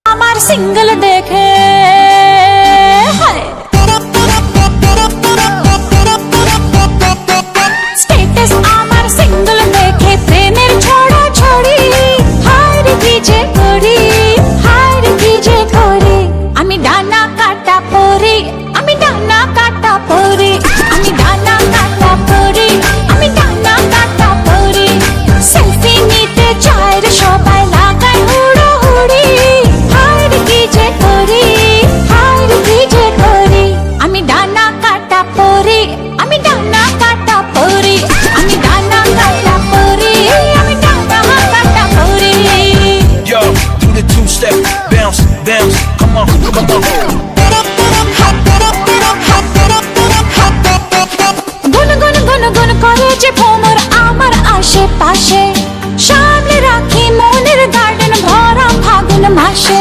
আমার সিঙ্গেল দেখে স্ট্যাটাস আমার সিঙ্গেল দেখে প্রেমের ছড়া ছড়ি হায় রে কি যে করি হায় রে কি যে করি আমি ডানা কাটা পরি আমি ডানা কাটা পরি আমি ডানা কাটা পরি আমি ডানা কাটা পরি সেলফি নিতে চায় রে সবাই লাগায় হুড়োহুড়ি হায় রে কি যে করি হায় রে কি যে করি আমি ডানা কাটা পরি আমি ডানা কাটা পরি আমি ডানা কাটা পরি আমি ডানা কাটা পরি Yo, do the two-step, bounce, bounce, come on, come on. গুন গুন গুন গুন করে যে ভ্রমর আমার আশেপাশে সামনে রাখি মনের গার্ডেন ভরা ফাগুন মাসে